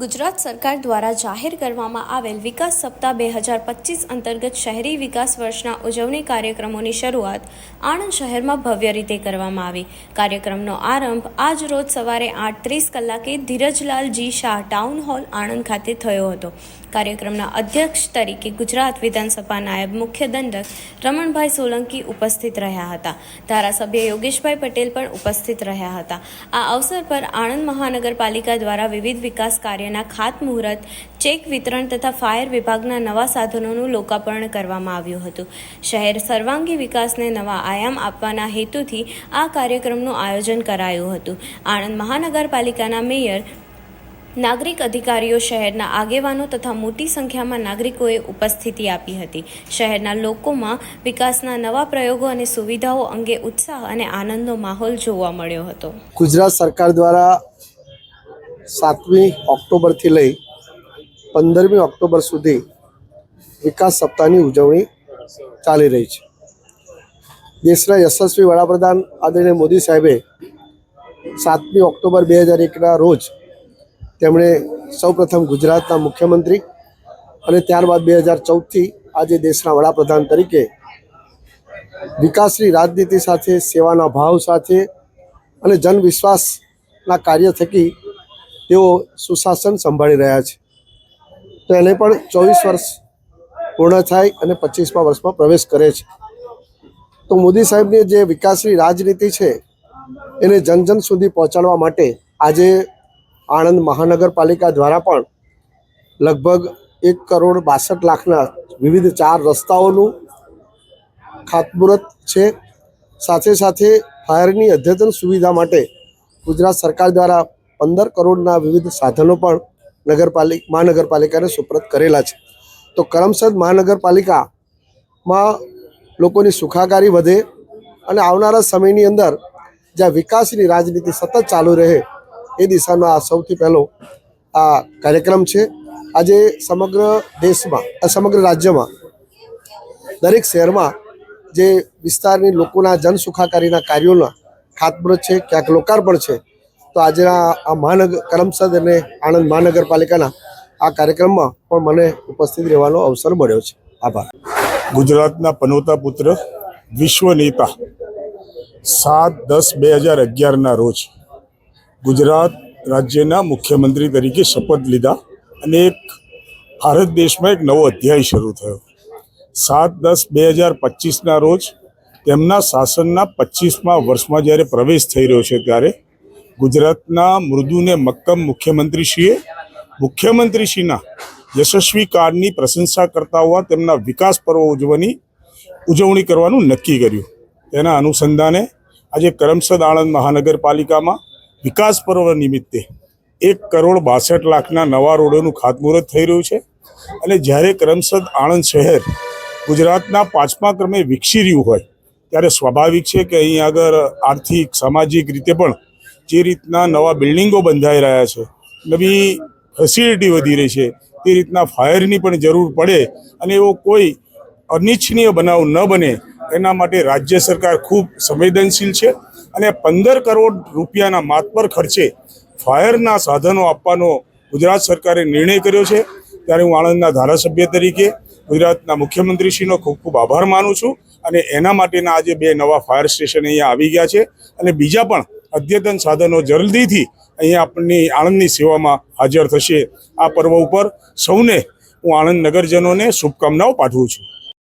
ગુજરાત સરકાર દ્વારા જાહેર કરવામાં આવેલ વિકાસ સપ્તાહ 2025 અંતર્ગત શહેરી વિકાસ વર્ષના ઉજવણી કાર્યક્રમોની શરૂઆત આણંદ શહેરમાં ભવ્ય રીતે કરવામાં આવી। કાર્યક્રમનો આરંભ આજ રોજ સવારે 8:30 કલાકે ધીરજલાલ જી શાહ ટાઉન હોલ આણંદ ખાતે થયો હતો। કાર્યક્રમના અધ્યક્ષ તરીકે ગુજરાત વિધાનસભા નાયબ મુખ્ય દંડક રમણભાઈ સોલંકી ઉપસ્થિત રહ્યા હતા। ધારાસભ્ય યોગેશભાઈ પટેલ પણ ઉપસ્થિત રહ્યા હતા। આ અવસર પર આણંદ મહાનગરપાલિકા દ્વારા વિવિધ વિકાસ કાર્યના ખાતમુહૂર્ત, ચેક વિતરણ તથા ફાયર વિભાગના નવા સાધનોનું લોકાર્પણ કરવામાં આવ્યું હતું। શહેર સર્વાંગી વિકાસને નવા આયામ આપવાના હેતુથી આ કાર્યક્રમનું આયોજન કરાયું હતું। આણંદ મહાનગરપાલિકાના મેયર, નાગરિક અધિકારીઓ, શહેરના આગેવાનો તથા મોટી સંખ્યામાં નાગરિકોએ ઉપસ્થિતિ આપી હતી। શહેરના લોકોમાં વિકાસના નવા પ્રયોગો અને સુવિધાઓ અંગે ઉત્સાહ અને આનંદનો માહોલ જોવા મળ્યો હતો। ગુજરાત સરકાર દ્વારા 7મી ઓક્ટોબરથી લઈ 15મી ઓક્ટોબર સુધી વિકાસ સપ્તાહની ઉજવણી ચાલી રહી છે। દેશના યશસ્વી વડાપ્રધાન આદરણીય મોદી સાહેબે 7મી ઓક્ટોબર 2001ના રોજ તેમણે સૌપ્રથમ ગુજરાતના મુખ્યમંત્રી અને ત્યારબાદ 2014થી આજે દેશના વડાપ્રધાન તરીકે વિકાસની રાજનીતિ સાથે, સેવાના ભાવ સાથે અને જનવિશ્વાસના કાર્ય થકી તેઓ સુશાસન સંભાળી રહ્યા છે। તો એને પણ 24 વર્ષ પૂર્ણ થાય અને 25મા વર્ષમાં પ્રવેશ કરે છે। તો મોદી સાહેબની જે વિકાસની રાજનીતિ છે એને જન સુધી પહોંચાડવા માટે આજે આણંદ મહાનગરપાલિકા દ્વારા પણ લગભગ 1,62,00,000ના વિવિધ 4 રસ્તાઓનું ખાતમુહૂર્ત છે। સાથે સાથે ફાયરની અદ્યતન સુવિધા માટે ગુજરાત સરકાર દ્વારા 15 કરોડના વિવિધ સાધનો પણ મહાનગરપાલિકાને સુપ્રત કરેલા છે। તો કરમસદ મહાનગરપાલિકામાં લોકોની સુખાકારી વધે અને આવનારા સમયની અંદર જ્યાં વિકાસની રાજનીતિ સતત ચાલુ રહે એ દિશાનો આ સૌથી પહેલો આ કાર્યક્રમ છે। આજે સમગ્ર દેશમાં, સમગ્ર રાજ્યમાં દરેક શહેરમાં જે વિસ્તારની લોકોના જન સુખાકારીના કાર્યોના ખાતમુહૂર્ત છે, ક્યાંક લોકાર્પણ છે। તો આજના આ કરમસદ અને આણંદ મહાનગરપાલિકાના આ કાર્યક્રમમાં પણ મને ઉપસ્થિત રહેવાનો અવસર મળ્યો છે। આભાર। ગુજરાતના પનોતા પુત્ર, વિશ્વ નેતા 7/10/2011ના રોજ ગુજરાત રાજ્યના મુખ્યમંત્રી તરીકે શપથ લીધા અને એક ભારત દેશમાં એક નવો અધ્યાય શરૂ થયો। 7/10/2025ના રોજ તેમના શાસનના 25મા વર્ષમાં જ્યારે પ્રવેશ થઈ રહ્યો છે ત્યારે ગુજરાતના મૃદુ ને મક્કમ મુખ્યમંત્રીશ્રીના યશસ્વી કાર્યની પ્રશંસા કરતા હોવા તેમના વિકાસ પર્વ ઉજવણી કરવાનું નક્કી કર્યું। તેના અનુસંધાને આજે કરમસદ આણંદ મહાનગરપાલિકામાં વિકાસ પર્વ નિમિત્તે 1,62,00,000ના નવા રોડોનું ખાતમુહૂર્ત થઈ રહ્યું છે। અને જ્યારે કરમસદ આણંદ શહેર ગુજરાતના 5મા ક્રમે વિકસી રહ્યું હોય ત્યારે સ્વાભાવિક છે કે અહીં આગળ આર્થિક, સામાજિક રીતે પણ જે રીતના નવા બિલ્ડિંગો બંધાઈ રહ્યા છે, નવી ફેસિલિટી વધી રહી છે, તે રીતના ફાયરની પણ જરૂર પડે અને એવો કોઈ અનિચ્છનીય બનાવ ન બને એના માટે રાજ્ય સરકાર ખૂબ સંવેદનશીલ છે અને 15 કરોડ રૂપિયાના માતબર ખર્ચે ફાયરના સાધનો આપવાનો ગુજરાત સરકારે નિર્ણય કર્યો છે। ત્યારે હું આણંદના ધારાસભ્ય તરીકે ગુજરાતના મુખ્યમંત્રીશ્રીનો ખૂબ ખૂબ આભાર માનું છું અને એના માટેના આજે 2 નવા ફાયર સ્ટેશન અહીંયા આવી ગયા છે અને બીજા પણ અદ્યતન સાધનો જલ્દીથી અહીંયા આપણી આણંદની સેવામાં હાજર થશે। આ પર્વ ઉપર સૌને હું આણંદ નગરજનોને શુભકામનાઓ પાઠવું છું।